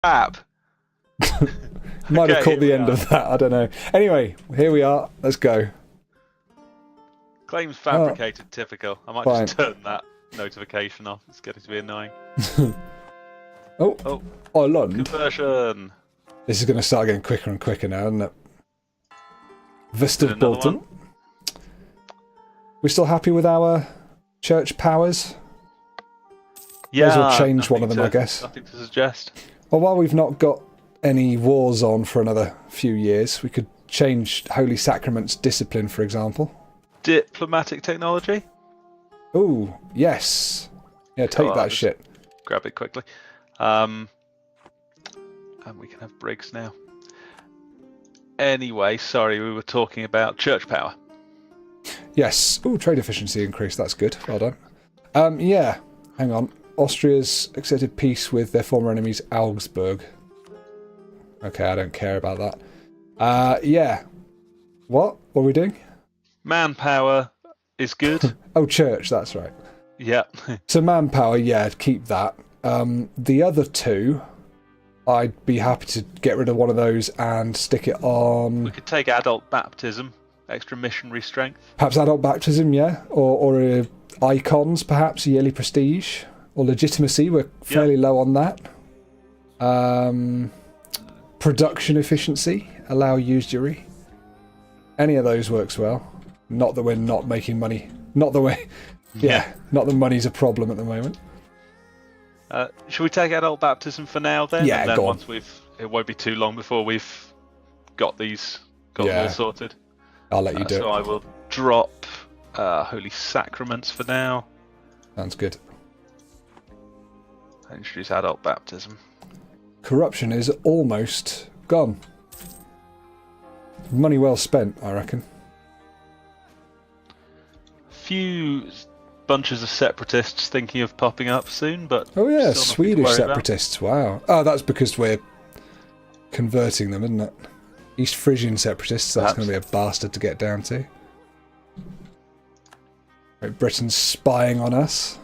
Crap. Might have Okay, caught the here end we of that, I don't know. Anyway, here we are. Let's go. Claims fabricated, typical. I might fine. just turn that notification off. It's getting to be annoying. Oh, Ireland. Conversion. This is going to start getting quicker and quicker now, isn't it? Vista Did another Bolton. one? We're still happy with our church powers? Yeah, May as well change one nothing of them, I to- guess. Nothing to suggest. Well, while we've not got any wars on for another few years, we could change Holy Sacrament's discipline, for example. Diplomatic technology. Ooh, yes. Yeah, take Oh, I'll that just shit. Grab it quickly. And we can have Briggs now. Anyway, sorry, we were talking about church power. Yes. Ooh, trade efficiency increase. That's good. Well done. Yeah. Hang on. Austria's accepted peace with their former enemies, Augsburg. Okay, I don't care about that. Yeah. What? What are we doing? Manpower is good. Oh, church. That's right. Yeah. So manpower, yeah, keep that. The other two, I'd be happy to get rid of one of those and stick it We on could take adult baptism, extra missionary strength. perhaps adult baptism, yeah, or icons, perhaps yearly prestige or legitimacy. We're fairly low on that. Production efficiency, allow usury. Any of those works well. Not that we're not making money. Not the way. Yeah, not that money's a problem at the moment. Should we take adult baptism for now then? Yeah, and then go on. once it won't be too long before we've got them Yeah. all sorted. I'll let you do So it. I will drop Holy Sacraments for now. Sounds good. And introduce adult baptism. Corruption is almost gone. Money well spent, I reckon. Few bunches of separatists thinking of popping up soon, but Oh yeah, still nothing to Swedish worry about. separatists. Wow. Oh, that's because we're converting them, isn't it? East Frisian separatists. That's Perhaps. going to be a bastard to get down to. Great Britain's spying on us,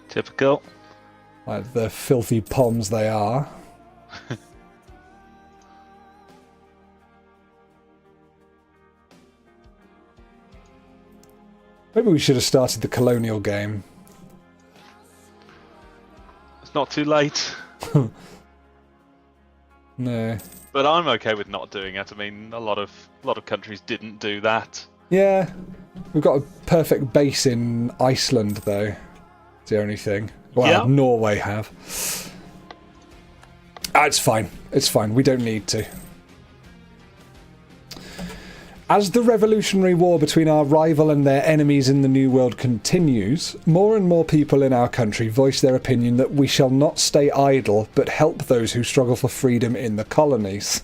Typical. like the filthy poms they are. Maybe we should have started the colonial game. It's not too late, No. but I'm okay with not doing it. I mean, a lot of countries didn't do that. Yeah, we've got a perfect base in Iceland, though. It's the only thing. Well, Yeah. Norway have. It's fine. It's fine. We don't need to. As the Revolutionary War between our rival and their enemies in the New World continues, more and more people in our country voice their opinion that we shall not stay idle, but help those who struggle for freedom in the colonies.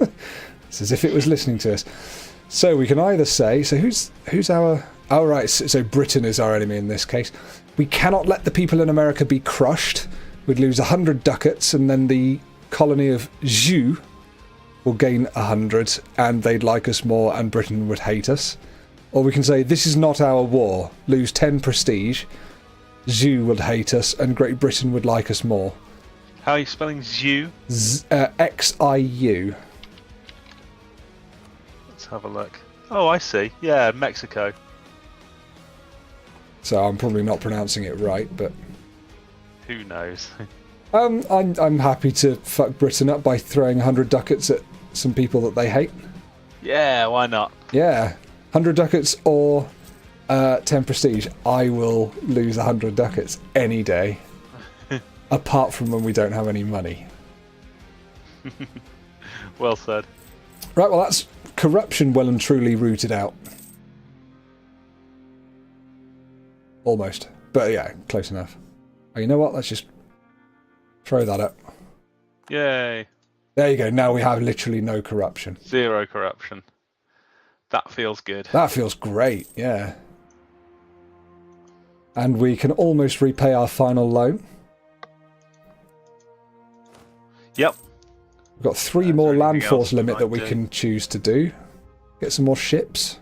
It's as if it was listening to us. So we can either say, so who's our... Oh, right, so Britain is our enemy in this case. We cannot let the people in America be crushed. We'd lose 100 ducats, and then the colony of Jus will gain 100, and they'd like us more, and Britain would hate us. Or we can say, this is not our war. Lose 10 prestige. Jus would hate us, and Great Britain would like us more. How are you spelling Zhu? Xiu. Let's have a look. Oh, I see. Yeah, Mexico. So I'm probably not pronouncing it right, but... Who knows? I'm happy to fuck Britain up by throwing 100 ducats at some people that they hate. Yeah, why not? Yeah. 100 ducats or 10 prestige. I will lose 100 ducats any day. Apart from when we don't have any money. Well said. Right, well that's corruption well and truly rooted out. Almost. But yeah, close enough. Oh, you know what? Let's just throw that up. Yay. There you go. Now we have literally no corruption. Zero corruption. That feels good. That feels great, yeah. And we can almost repay our final loan. Yep. We've got 3 Is more there land anything force else we limit might that we do? can choose to do. Get some more ships.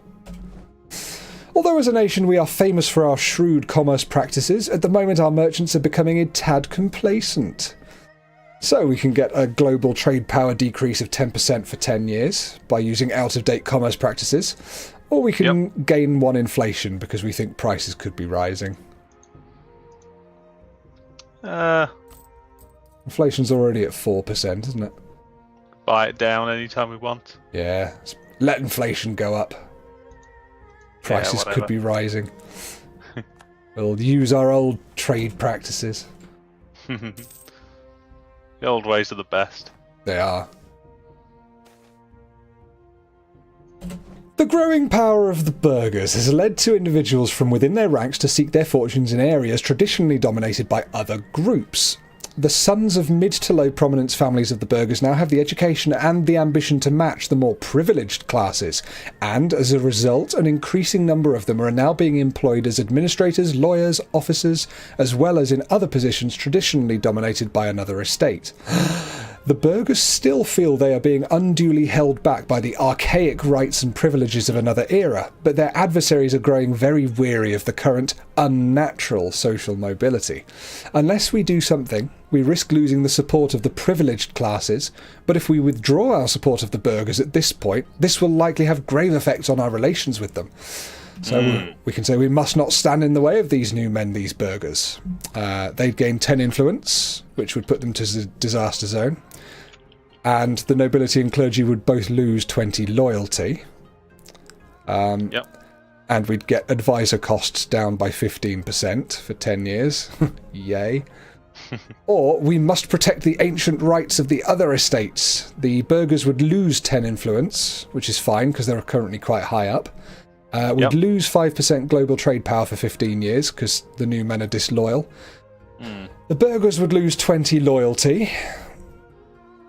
Although as a nation we are famous for our shrewd commerce practices, at the moment our merchants are becoming a tad complacent. So we can get a global trade power decrease of 10% for 10 years by using out-of-date commerce practices, or we can gain 1 inflation because we think prices could be rising. Inflation's already at 4%, isn't it? Buy it down anytime we want. Yeah, let inflation go up. Prices could be rising. We'll use our old trade practices. The old ways are the best. They are. The growing power of the burghers has led to individuals from within their ranks to seek their fortunes in areas traditionally dominated by other groups. The sons of mid to low prominence families of the burghers now have the education and the ambition to match the more privileged classes, and as a result, an increasing number of them are now being employed as administrators, lawyers, officers, as well as in other positions traditionally dominated by another estate. The burghers still feel they are being unduly held back by the archaic rights and privileges of another era, but their adversaries are growing very weary of the current unnatural social mobility. Unless we do something, we risk losing the support of the privileged classes, but if we withdraw our support of the burghers at this point, this will likely have grave effects on our relations with them. So we can say we must not stand in the way of these new men, these burghers. They'd gain 10 influence, which would put them to the disaster zone. And the nobility and clergy would both lose 20 loyalty. And we'd get advisor costs down by 15% for 10 years. Yay. Or we must protect the ancient rights of the other estates. The burghers would lose 10 influence, which is fine because they're currently quite high up. We'd lose 5% global trade power for 15 years because the new men are disloyal. The burghers would lose 20 loyalty.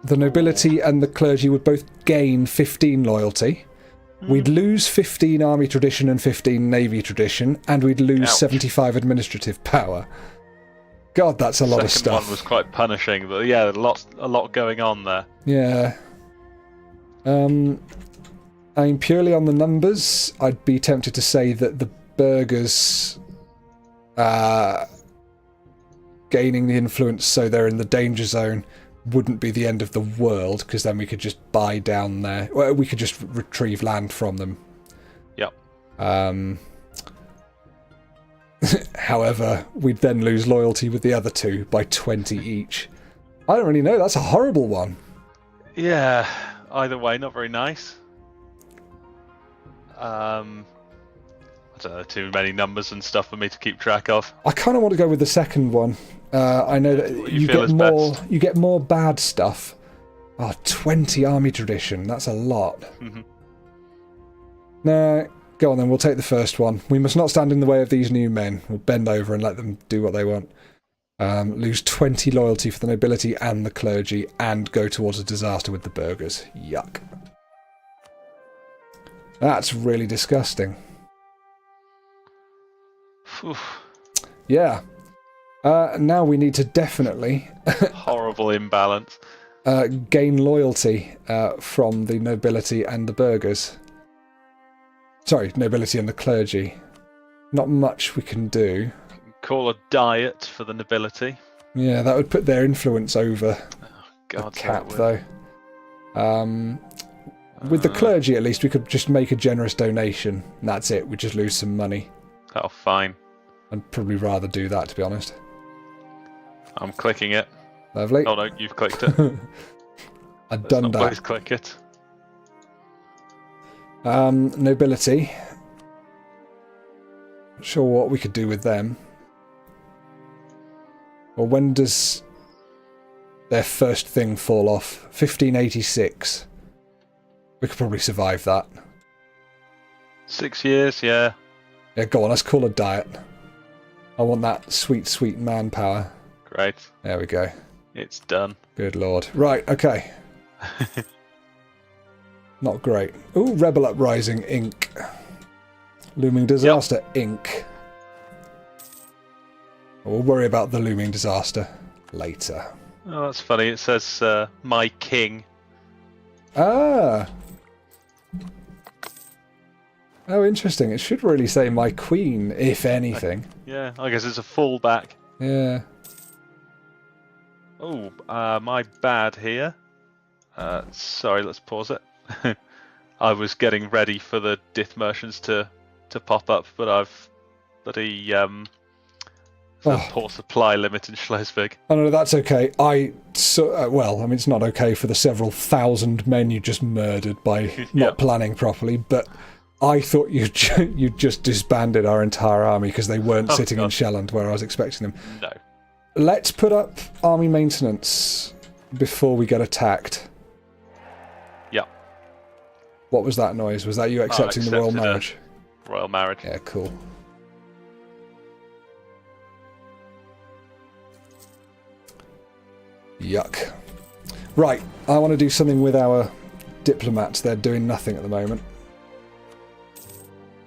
The nobility and the clergy would both gain 15 loyalty. We'd lose 15 army tradition and 15 navy tradition, and we'd lose 75 administrative power. God, that's a lot of stuff. The second one was quite punishing, but yeah, a lot going on there. Yeah. I mean, purely on the numbers, I'd be tempted to say that the burghers gaining the influence so they're in the danger zone wouldn't be the end of the world, because then we could just buy down there. Well, we could just retrieve land from them. Yep. However, we'd then lose loyalty with the other two by 20 each. I don't really know. That's a horrible one. Yeah. Either way, not very nice. I don't know, too many numbers and stuff for me to keep track of. I kind of want to go with the second one. I know that you get more bad stuff. 20 army tradition. That's a lot. No, go on then. We'll take the first one. We must not stand in the way of these new men. We'll bend over and let them do what they want. Lose 20 loyalty for the nobility and the clergy, and go towards a disaster with the burghers. Yuck. That's really disgusting. Yeah. Now we need to definitely... Horrible imbalance. Gain loyalty from the nobility and the burghers. Sorry, nobility and the clergy. Not much we can do. Call a diet for the nobility. Yeah, that would put their influence over the cap, though. With the clergy, at least, we could just make a generous donation. And that's it. We'd just lose some money. Oh, fine. I'd probably rather do that, to be honest. I'm clicking it. Lovely. Oh, no, you've clicked it. I'd done that. Please click it. Nobility. Not sure what we could do with them. Well, when does their first thing fall off? 1586. We could probably survive that. 6 years, yeah. Yeah, go on, let's call a diet. I want that sweet, sweet manpower. Great. There we go. It's done. Good lord. Right, okay. Not great. Ooh, Rebel Uprising, Inc. Looming Disaster, Inc. We'll worry about the looming disaster later. Oh, that's funny. It says, my king. Ah. Oh, interesting. It should really say my queen, if anything. Yeah, I guess it's a fallback. Yeah. Oh, my bad here. Sorry, let's pause it. I was getting ready for the Dith merchants to pop up, but I've bloody poor supply limit in Schleswig. Oh no, that's okay. Well, I mean, it's not okay for the several thousand men you just murdered by not planning properly, but I thought you just disbanded our entire army because they weren't sitting in Shelland where I was expecting them. No. Let's put up army maintenance before we get attacked. Yeah. What was that noise? Was that you accepting the royal marriage? Royal marriage. Yeah, cool. Yuck. Right, I want to do something with our diplomats. They're doing nothing at the moment.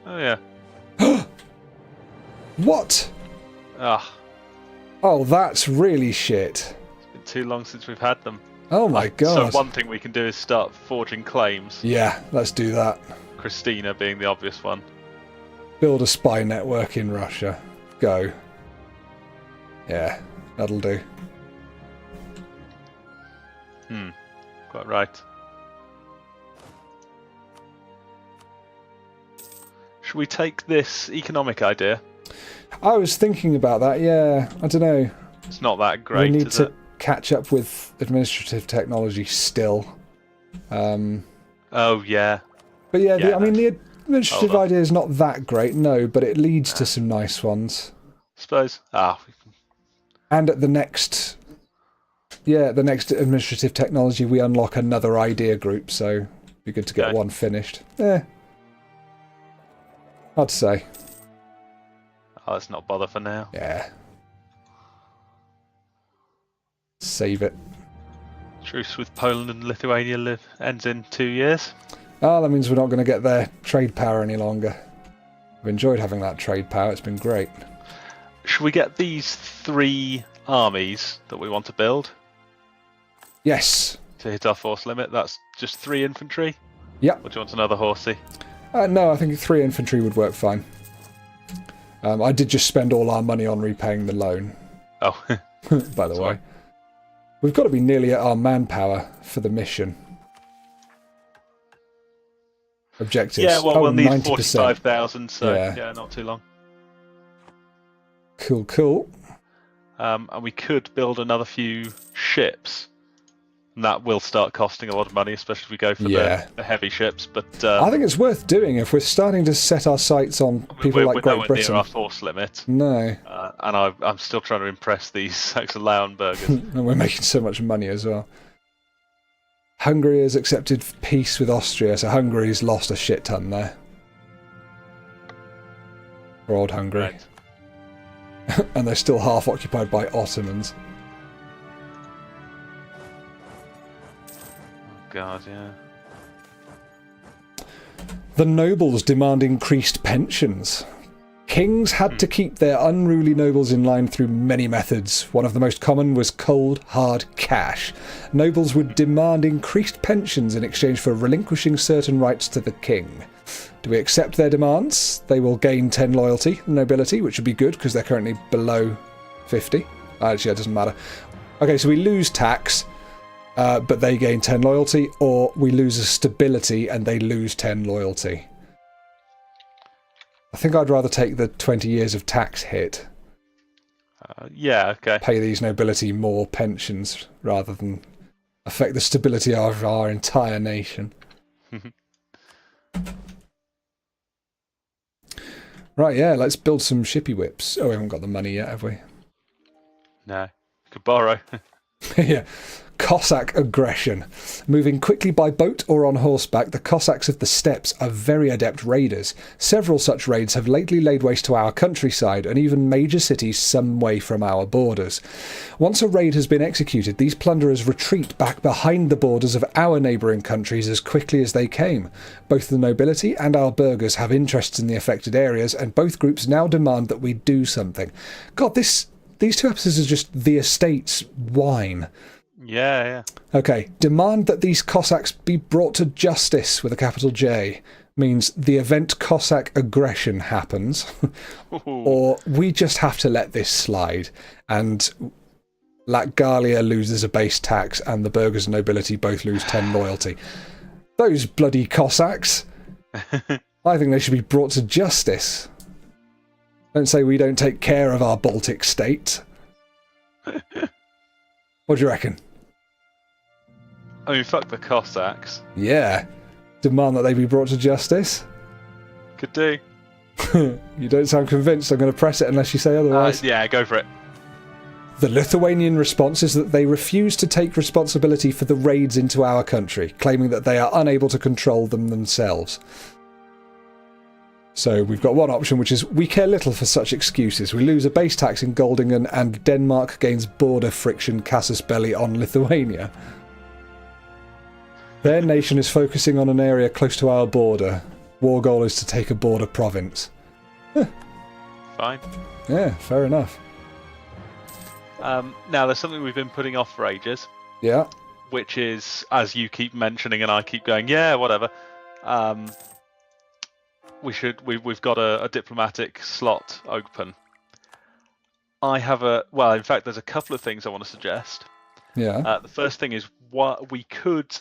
Oh, yeah. What? Ah. Oh, that's really shit. It's been too long since we've had them. Oh my god. So one thing we can do is start forging claims. Yeah, let's do that. Christina being the obvious one. Build a spy network in Russia. Go. Yeah, that'll do. Quite right. Should we take this economic idea? I was thinking about that, yeah. I don't know. It's not that great, we need is to it? catch up with administrative technology still. Oh, yeah. But yeah, I mean, the administrative Hold on. idea is not that great, no, but it leads to some nice ones. Suppose. And at the next administrative technology, we unlock another idea group, so it'd be good to get one finished. I'd say. Let's not bother for now. Yeah. Save it. Truce with Poland and Lithuania ends in 2 years. Oh, that means we're not going to get their trade power any longer. I've enjoyed having that trade power, it's been great. Should we get these 3 armies that we want to build? Yes. To hit our force limit? That's just 3 infantry? Yep. Or do you want another horsey? No, I think 3 infantry would work fine. I did just spend all our money on repaying the loan. Oh. By the way. We've got to be nearly at our manpower for the mission. Objectives. Yeah, well, we'll need 90%. 45,000, so yeah, not too long. Cool, cool. And we could build another few ships. And that will start costing a lot of money, especially if we go for the heavy ships. But I think it's worth doing if we're starting to set our sights on people like Great Britain. We're near our force limit. No. And I'm still trying to impress these Saxon-Lauenburgers. And we're making so much money as well. Hungary has accepted peace with Austria, so Hungary's lost a shit ton there. For old Hungary. Right. And they're still half occupied by Ottomans. God, yeah. The nobles demand increased pensions. Kings had to keep their unruly nobles in line through many methods. One of the most common was cold, hard cash. Nobles would demand increased pensions in exchange for relinquishing certain rights to the king. Do we accept their demands? They will gain 10 loyalty, nobility, which would be good because they're currently below 50. Actually, that doesn't matter. Okay, so we lose tax. But they gain 10 loyalty, or we lose a stability and they lose 10 loyalty. I think I'd rather take the 20 years of tax hit. Yeah, okay. Pay these nobility more pensions rather than affect the stability of our entire nation. Right, yeah, let's build some shippy whips. Oh, we haven't got the money yet, have we? No. Could borrow. Yeah. Cossack aggression. Moving quickly by boat or on horseback, the Cossacks of the steppes are very adept raiders. Several such raids have lately laid waste to our countryside and even major cities some way from our borders. Once a raid has been executed, these plunderers retreat back behind the borders of our neighbouring countries as quickly as they came. Both the nobility and our burghers have interests in the affected areas, and both groups now demand that we do something. God, these 2 episodes are just the estate's wine. Yeah. Okay, demand that these Cossacks be brought to justice with a capital J means the event Cossack aggression happens, or we just have to let this slide. And Latgalia loses a base tax, and the burghers and nobility both lose 10 loyalty. Those bloody Cossacks! I think they should be brought to justice. Don't say we don't take care of our Baltic states. What do you reckon? I mean, fuck the Cossacks. Yeah. Demand that they be brought to justice. Could do. You don't sound convinced. I'm going to press it unless you say otherwise. Yeah, go for it. The Lithuanian response is that they refuse to take responsibility for the raids into our country, claiming that they are unable to control them themselves. So we've got one option, which is we care little for such excuses. We lose a base tax in Goldingen, and Denmark gains border friction casus belli on Lithuania. Their nation is focusing on an area close to our border. War goal is to take a border province. Fine. Yeah, fair enough. Now, there's something we've been putting off for ages. Yeah. Which is, as you keep mentioning and I keep going, yeah, whatever. We've got a diplomatic slot open. In fact, there's a couple of things I want to suggest. Yeah. The first thing is what we could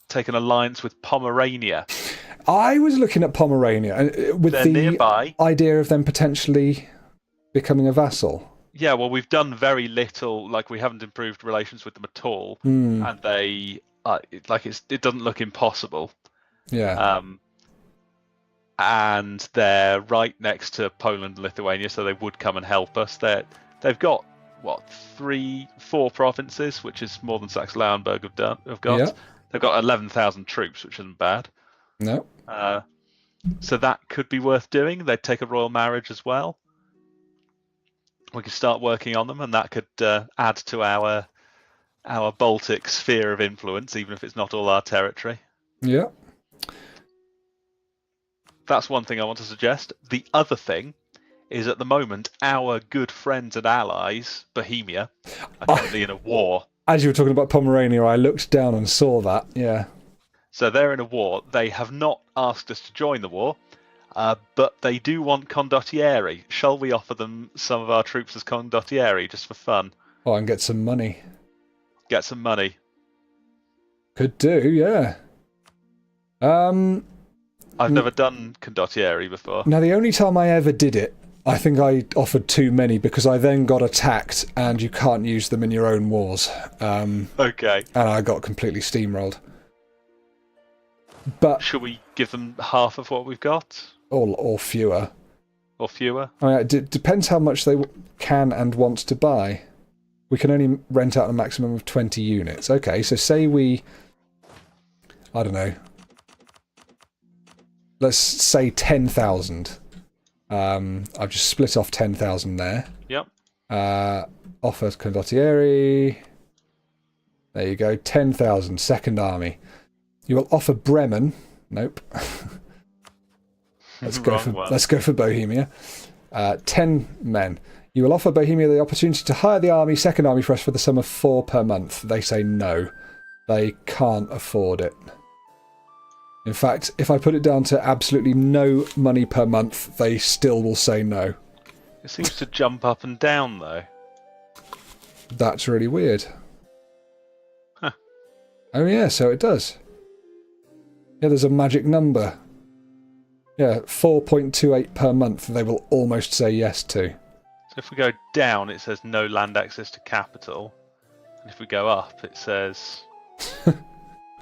take an alliance with Pomerania. I was looking at Pomerania with They're the nearby. idea of them potentially becoming a vassal. Yeah, well, we've done very little. Like, we haven't improved relations with them at all, and they it doesn't look impossible. Yeah. And they're right next to Poland and Lithuania, so they would come and help us. They've got what 4 provinces, which is more than Saxe-Lauenburg have got. Yeah. They've got 11,000 troops, which isn't bad. No. So that could be worth doing. They'd take a royal marriage as well. We could start working on them, and that could add to our Baltic sphere of influence, even if it's not all our territory. Yeah. That's one thing I want to suggest. The other thing is, at the moment, our good friends and allies, Bohemia, are currently in a war. As you were talking about Pomerania, I looked down and saw that. Yeah. So they're in a war. They have not asked us to join the war, but they do want condottieri. Shall we offer them some of our troops as condottieri, just for fun? Oh, and get some money. Get some money. Could do, yeah. I've never done condottieri before. Now, the only time I ever did it, I think I offered too many because I then got attacked and you can't use them in your own wars. Okay. And I got completely steamrolled. But Should we give them half of what we've got? or fewer. Or fewer? I mean, it depends how much they can and want to buy. We can only rent out a maximum of 20 units. Okay, so say we... I don't know. Let's say 10,000. I've just split off 10,000 there. Yep. Offer condottieri. There you go. 10,000. Second army. You will offer Bremen. Nope. Let's go for Bohemia. 10 men. You will offer Bohemia the opportunity to hire the army, second army for us, for the sum of 4 per month. They say no. They can't afford it. In fact, if I put it down to absolutely no money per month, they still will say no. It seems to jump up and down, though. That's really weird. Huh. Oh yeah, so it does. Yeah, there's a magic number. Yeah, 4.28 per month they will almost say yes to. So if we go down, it says no land access to capital. And if we go up, it says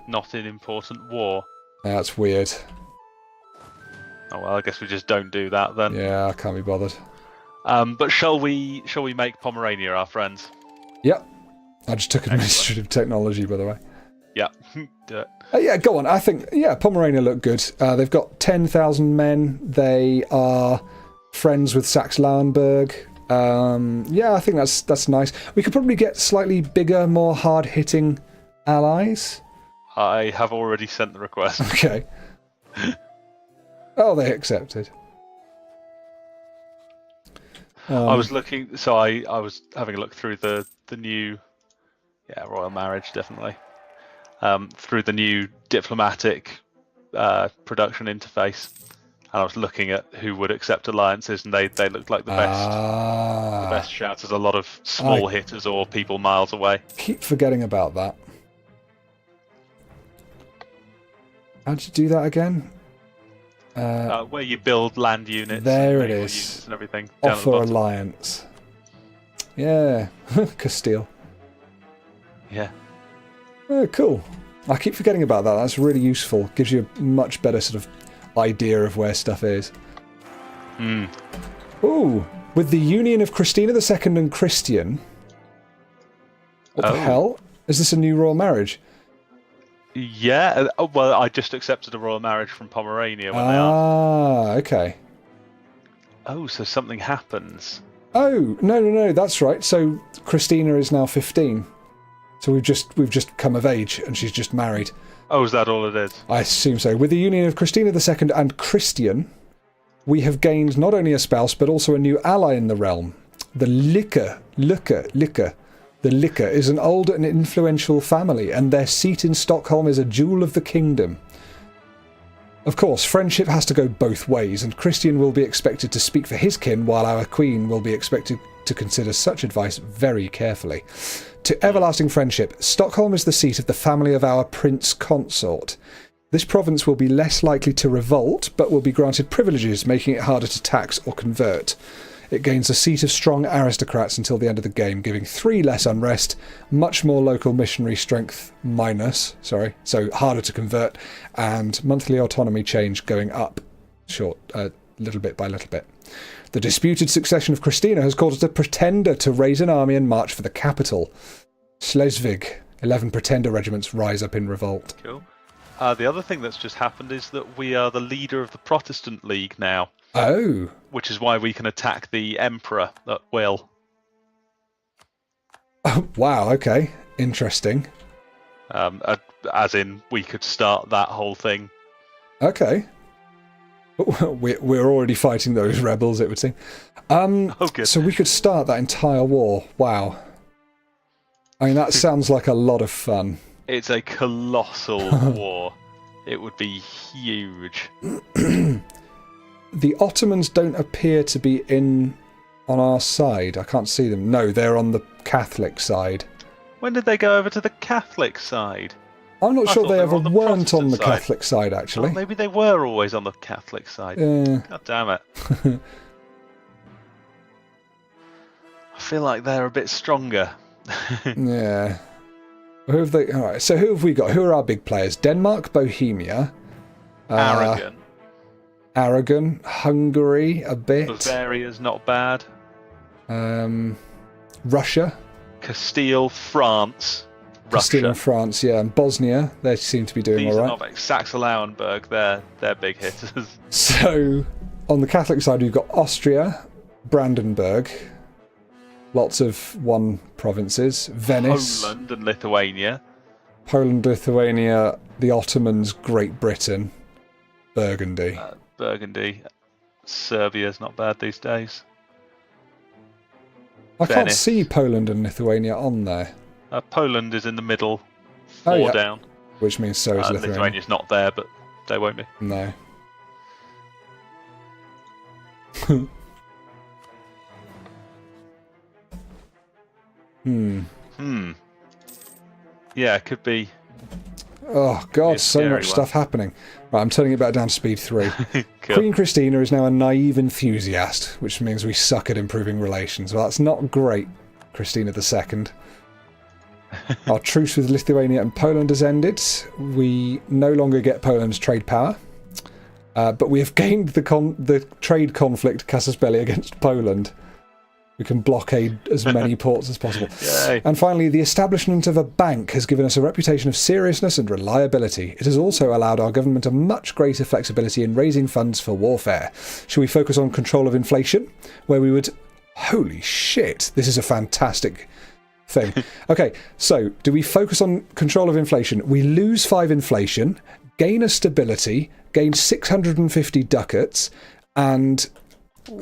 not in important war. That's weird. Oh well, I guess we just don't do that then. Yeah, I can't be bothered. But shall we make Pomerania our friends? Yep. I just took administrative technology, by the way. Yeah, do it. Yeah, go on. I think, yeah, Pomerania look good. They've got 10,000 men. They are friends with Saxe-Lauenburg. Yeah, I think that's nice. We could probably get slightly bigger, more hard-hitting allies. I have already sent the request. Okay. Oh, they accepted. I was looking, so I was having a look through the new, royal marriage, definitely. Through the new diplomatic production interface, And I was looking at who would accept alliances, and they looked like the best. The best shouts is a lot of small hitters or people miles away. Keep forgetting about that. How'd you do that again? Where you build land units. There and it units is. and everything. Down Offer at the bottom. alliance. Yeah. Castile. Yeah. Oh, cool. I keep forgetting about that. That's really useful. Gives you a much better sort of idea of where stuff is. Ooh. With the union of Christina II and Christian. What the hell? Is this a new royal marriage? Yeah. Well, I just accepted a royal marriage from Pomerania when they asked. Okay. Oh, so something happens. Oh, no, that's right. So Christina is now 15. So we've just come of age and she's just married. Oh, is that all it is? I assume so. With the union of Christina II and Christian, we have gained not only a spouse but also a new ally in the realm. The Licker. The Licker is an old and influential family, and their seat in Stockholm is a jewel of the kingdom. Of course, friendship has to go both ways, and Christian will be expected to speak for his kin, while our queen will be expected to consider such advice very carefully. To everlasting friendship, Stockholm is the seat of the family of our prince consort. This province will be less likely to revolt, but will be granted privileges, making it harder to tax or convert. It gains a seat of strong aristocrats until the end of the game, giving 3 less unrest, much more local missionary strength so harder to convert, and monthly autonomy change going up little bit by little bit. The disputed succession of Christina has caused a pretender to raise an army and march for the capital. Schleswig. 11 pretender regiments rise up in revolt. Cool. The other thing that's just happened is that we are the leader of the Protestant League now. Oh. Which is why we can attack the Emperor at will. Oh, wow, okay. Interesting. As in, we could start that whole thing. Okay. We're already fighting those rebels, it would seem. Good. So we could start that entire war. Wow. I mean, that sounds like a lot of fun. It's a colossal war. It would be huge. The Ottomans don't appear to be on our side. I can't see them. No, they're on the Catholic side. When did they go over to the Catholic side? I'm not sure they ever on the weren't on the Protestant side. Catholic side, actually. Oh, maybe they were always on the Catholic side. God damn it. I feel like they're a bit stronger. Yeah. Who have they? All right. So who have we got? Who are our big players? Denmark, Bohemia, Aragon, Hungary, a bit. Bavaria's not bad. Russia, Castile, France. Castile Russia. and France, yeah, and Bosnia. They seem to be doing These all are right. not like Saxe-Lauenburg. They're big hitters. So on the Catholic side, we've got Austria, Brandenburg. Lots of one provinces. Venice. Poland and Lithuania. Poland, Lithuania, the Ottomans, Great Britain, Burgundy. Burgundy. Serbia's not bad these days. I can't Venice. see Poland and Lithuania on there. Poland is in the middle. 4 down. Which means so is Lithuania. Lithuania's not there, but they won't be. No. Yeah, it could be. Oh, God, It's so scary much one. stuff happening. Right, I'm turning it back down to speed 3. Cool. Queen Christina is now a naive enthusiast, which means we suck at improving relations. Well, that's not great, Christina II. Our truce with Lithuania and Poland has ended. We no longer get Poland's trade power. But we have gained the trade conflict casus belli against Poland. We can blockade as many ports as possible. Yay. And finally, the establishment of a bank has given us a reputation of seriousness and reliability. It has also allowed our government a much greater flexibility in raising funds for warfare. Shall we focus on control of inflation? Where we would... Holy shit, this is a fantastic thing. Okay, so do we focus on control of inflation? We lose 5 inflation, gain a stability, gain 650 ducats, and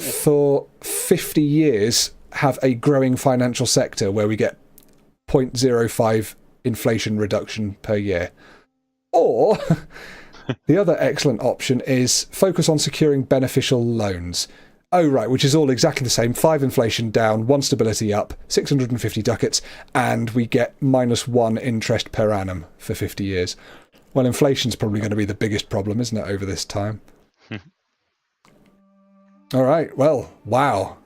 for 50 years have a growing financial sector where we get 0.05 inflation reduction per year. Or The other excellent option is focus on securing beneficial loans. Oh, right, which is all exactly the same. 5 inflation down, 1 stability up, 650 ducats, and we get -1 interest per annum for 50 years. Well, inflation's probably going to be the biggest problem, isn't it, over this time? All right, well, wow.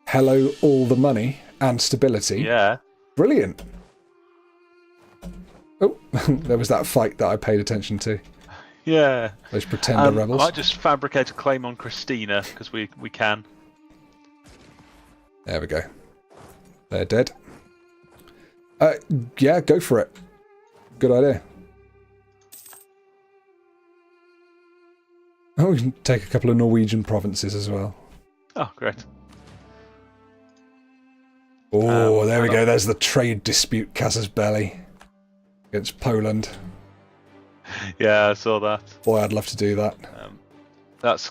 Hello, all the money and stability. Yeah. Brilliant. Oh, there was that fight that I paid attention to. Yeah. Those pretender rebels. I might just fabricate a claim on Christina, because we can. There we go. They're dead. Yeah, go for it. Good idea. Oh, we can take a couple of Norwegian provinces as well. Oh, great. Oh, there we go. There's the trade dispute, Casus Belli, against Poland. Yeah, I saw that. Boy, I'd love to do that. That's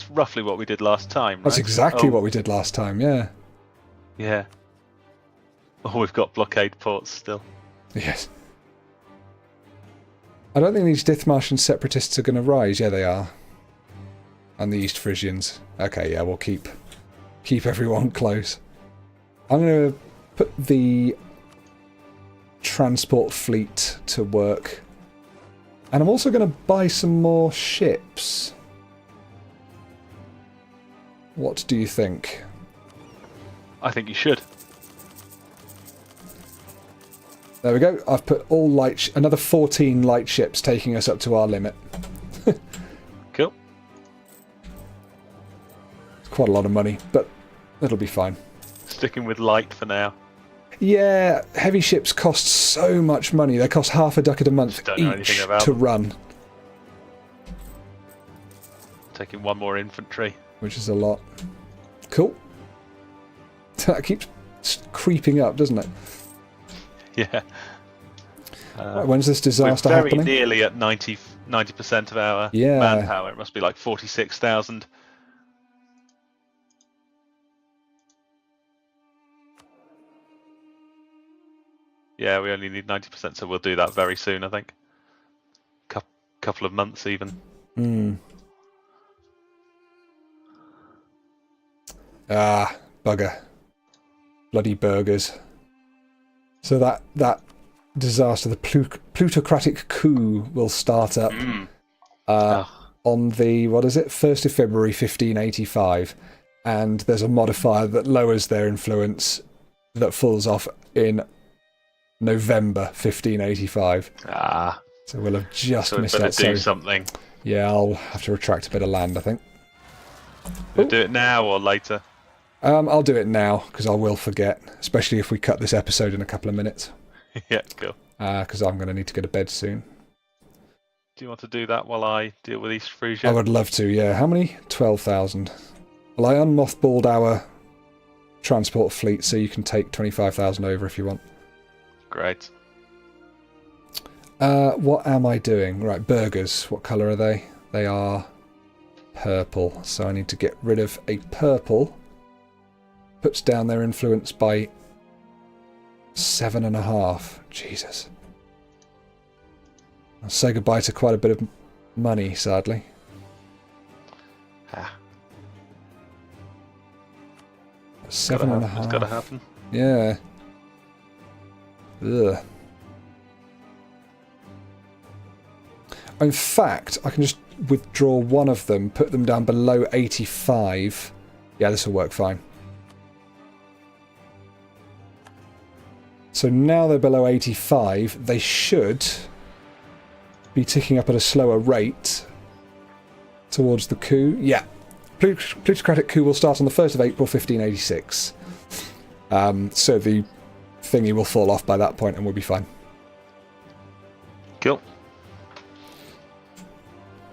roughly what we did last time, right? That's exactly what we did last time, yeah. Yeah. Oh, we've got blockade ports still. Yes. I don't think these Dithmarschen separatists are going to rise. Yeah, they are. And the East Frisians. Okay, yeah, we'll keep everyone close. I'm going to put the transport fleet to work. And I'm also going to buy some more ships. What do you think? I think you should. There we go. I've put all another 14 light ships, taking us up to our limit. Cool. It's quite a lot of money, but it'll be fine. Sticking with light for now. Yeah, heavy ships cost so much money. They cost half a ducat a month each to run. Taking one more infantry. Which is a lot. Cool. That keeps creeping up, doesn't it? Yeah. When's this disaster we're very happening? nearly at 90% of our Yeah. manpower. It must be like 46,000. Yeah, we only need 90%, so we'll do that very soon, I think. Couple of months even. Hmm. Ah, bugger. Bloody burgers. So that disaster, the plutocratic coup, will start up on the, 1st of February 1585. And there's a modifier that lowers their influence that falls off in November 1585. So we'll have just missed that. So do something. Yeah, I'll have to retract a bit of land, I think. We'll do it now or later? I'll do it now, because I will forget, especially if we cut this episode in a couple of minutes. Yeah, cool. Because I'm going to need to go to bed soon. Do you want to do that while I deal with East Frisia? I would love to, yeah. How many? 12,000. Well, I unmothballed our transport fleet, so you can take 25,000 over if you want. Great. What am I doing? Right, burgers. What colour are they? They are purple. So I need to get rid of a purple. Puts down their influence by 7.5. Jesus. I'll say goodbye to quite a bit of money, sadly. Seven and a half. It's got to happen. Yeah. Ugh. In fact, I can just withdraw one of them, put them down below 85. Yeah, this will work fine. So now they're below 85, they should be ticking up at a slower rate towards the coup. Yeah. Plutocratic coup will start on the 1st of April 1586. So the thingy will fall off by that point and we'll be fine. Cool.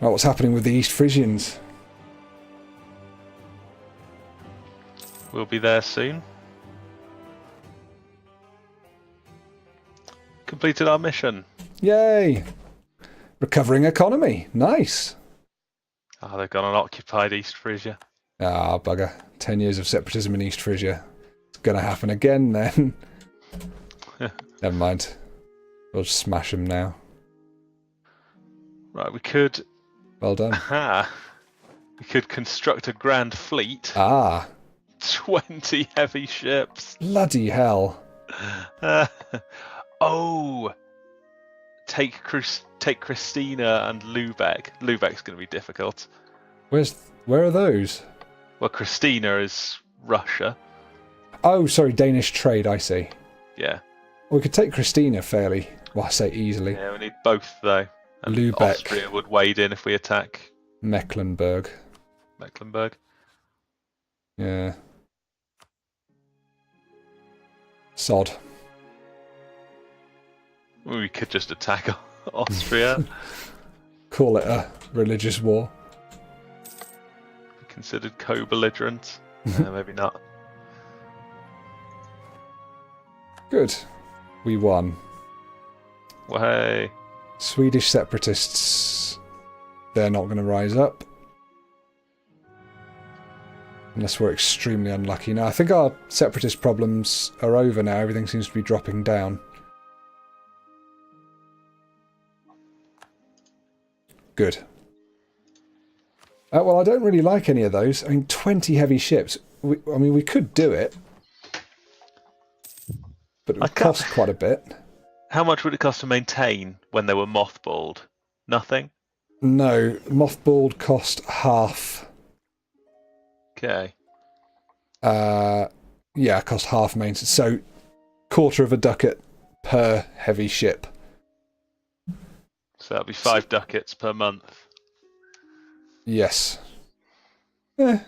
Right, what's happening with the East Frisians? We'll be there soon. Completed our mission. Yay! Recovering economy. Nice. They've got an occupied East Frisia. Ah, bugger. 10 years of separatism in East Frisia. It's going to happen again then. Never mind. We'll just smash them now. Right, we could. Well done. Aha! We could construct a grand fleet. Ah, 20 heavy ships. bloody hell. Oh! Take Christina and Lubeck. Lubeck's going to be difficult. Where are those? Well, Christina is Russia. Oh, sorry, Danish trade, I see. Yeah. We could take Christina fairly, well, I say easily. Yeah, we need both though. And Lubeck. Austria would wade in if we attack Mecklenburg. Mecklenburg. Yeah. Sod. We could just attack Austria. Call it a religious war. Considered co-belligerent. No, maybe not. Good. We won. Well, hey. Swedish separatists. They're not going to rise up. Unless we're extremely unlucky. Now, I think our separatist problems are over now. Everything seems to be dropping down. Good. Well, I don't really like any of those. I mean, 20 heavy ships. We could do it. But it would cost quite a bit. How much would it cost to maintain when they were mothballed? Nothing? No, mothballed cost half. Okay. Yeah, cost half maintenance. So, quarter of a ducat per heavy ship. So that'd be 5 ducats per month. Yes. It's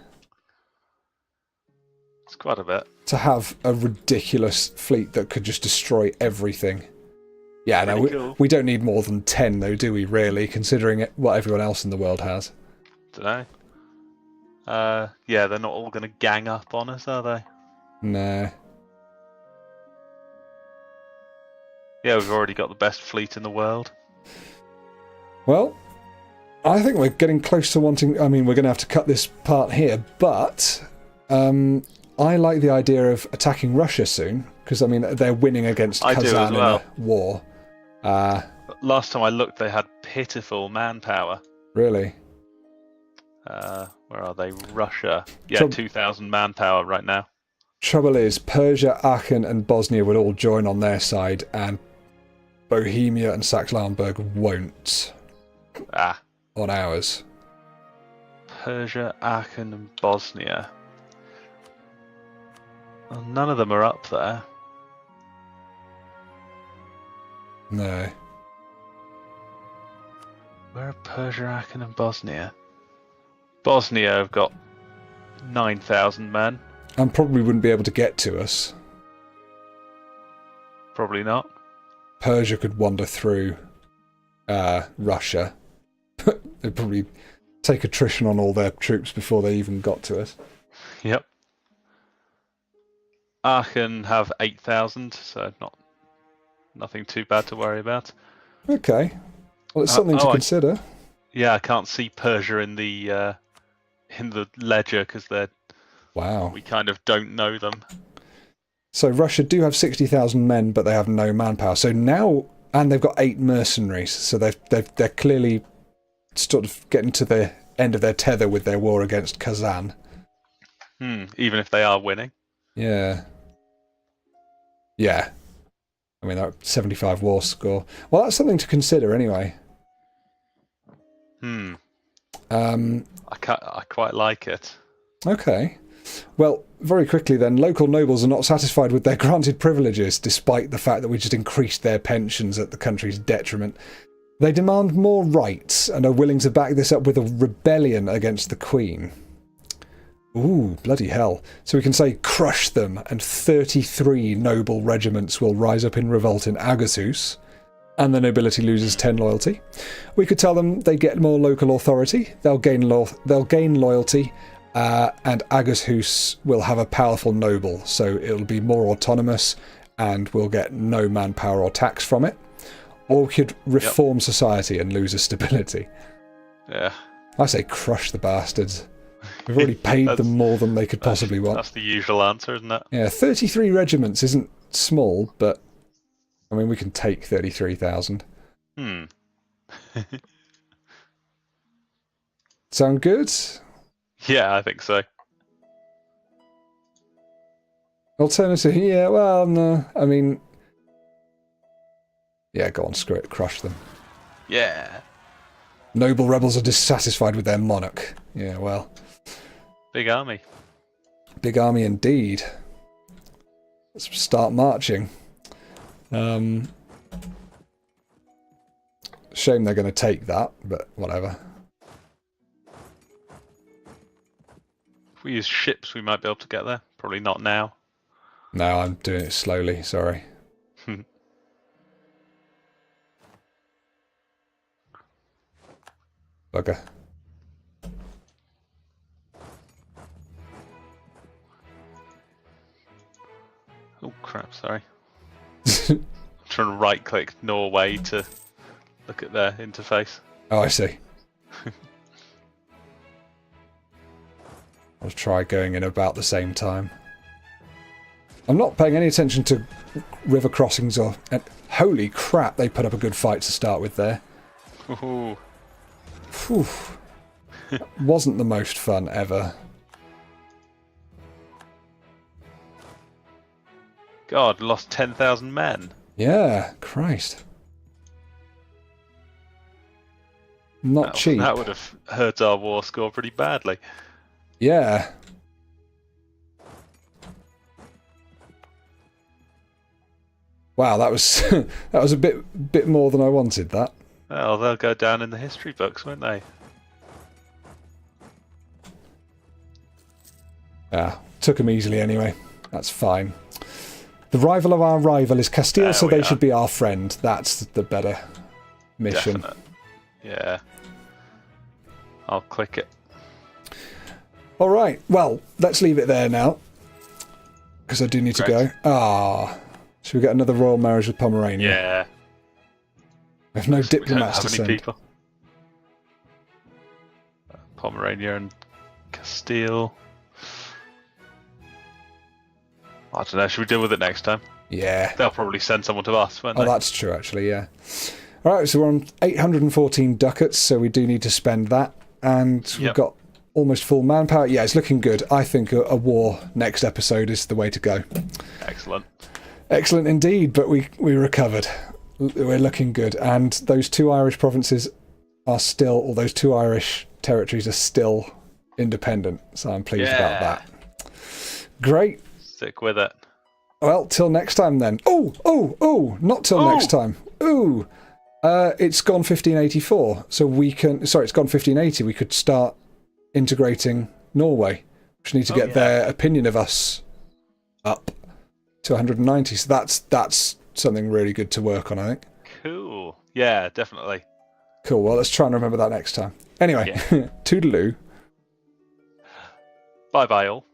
quite a bit. To have a ridiculous fleet that could just destroy everything. Yeah, no, Cool. we don't need more than 10 though, do we, really, considering what everyone else in the world has? Dunno. Yeah, they're not all going to gang up on us, are they? No. Yeah, we've already got the best fleet in the world. Well, I think we're getting close to wanting... I mean, we're going to have to cut this part here, but I like the idea of attacking Russia soon, because, I mean, they're winning against Kazan in a war. Last time I looked, they had pitiful manpower. Really? Where are they? Russia. Yeah, 2,000 manpower right now. Trouble is, Persia, Aachen and Bosnia would all join on their side, and Bohemia and Saxe-Lauenburg won't. On ours. Persia, Aachen and Bosnia. Well, none of them are up there. No. Where are Persia, Aachen and Bosnia? Bosnia have got 9,000 men. And probably wouldn't be able to get to us. Probably not. Persia could wander through Russia. They'd probably take attrition on all their troops before they even got to us. Yep. Aachen have 8,000, so nothing too bad to worry about. Okay. Well, it's something to consider. Yeah, I can't see Persia in the ledger because we kind of don't know them. So Russia do have 60,000 men, but they have no manpower. So now, and they've got 8 mercenaries. So they're clearly sort of getting to the end of their tether with their war against Kazan. Even if they are winning. Yeah. Yeah. I mean, that 75 war score. Well, that's something to consider anyway. I quite like it. Okay. Well, very quickly then, local nobles are not satisfied with their granted privileges, despite the fact that we just increased their pensions at the country's detriment. They demand more rights and are willing to back this up with a rebellion against the Queen. Ooh, bloody hell. So we can say crush them, and 33 noble regiments will rise up in revolt in Agasus, and the nobility loses 10 loyalty. We could tell them they get more local authority, they'll gain loyalty, and Agasus will have a powerful noble, so it'll be more autonomous, and we'll get no manpower or tax from it. Or we could reform society and lose its stability. Yeah. I say crush the bastards. We've already paid them more than they could possibly want. That's the usual answer, isn't it? Yeah, 33 regiments isn't small, but I mean, we can take 33,000. Sound good? Yeah, I think so. Alternative, yeah, well, no. I mean... Yeah, go on, screw it, crush them. Yeah. Noble rebels are dissatisfied with their monarch. Yeah, well... Big army. Big army indeed. Let's start marching. Shame they're going to take that, but whatever. If we use ships, we might be able to get there. Probably not now. No, I'm doing it slowly, sorry. Bugger. Oh crap, sorry. I'm trying to right-click Norway to look at their interface. Oh, I see. I'll try going in about the same time. I'm not paying any attention to river crossings or... And holy crap, they put up a good fight to start with there. Ooh. Phew. That wasn't the most fun ever. God, lost 10,000 men. Yeah, Christ. Not cheap. That would have hurt our war score pretty badly. Yeah. Wow, that was that was a bit more than I wanted. That. Well, they'll go down in the history books, won't they? Yeah, took them easily anyway. That's fine. The rival of our rival is Castile, so they should be our friend. That's the better mission. Definite. Yeah. I'll click it. All right. Well, let's leave it there now, because I do need to go. Ah, should we get another royal marriage with Pomerania? Yeah. We have no diplomats to We don't have send. any people. Pomerania and Castile. I don't know, should we deal with it next time? Yeah. They'll probably send someone to us, won't Oh, they? that's true, actually, yeah. All right, so we're on 814 ducats, so we do need to spend that. And we've got almost full manpower. Yeah, it's looking good. I think a war next episode is the way to go. Excellent. Excellent indeed, but we recovered. We're looking good. And those two Irish provinces are still, or those two Irish territories are still independent. So I'm pleased about that. Great. Stick with it. Well, till next time then. Oh, not till next time. Ooh. It's gone 1584, so we can... Sorry, it's gone 1580. We could start integrating Norway. We just need to get their opinion of us up to 190. So that's something really good to work on, I think. Cool. Yeah, definitely. Cool. Well, let's try and remember that next time. Anyway, toodaloo. Bye-bye all.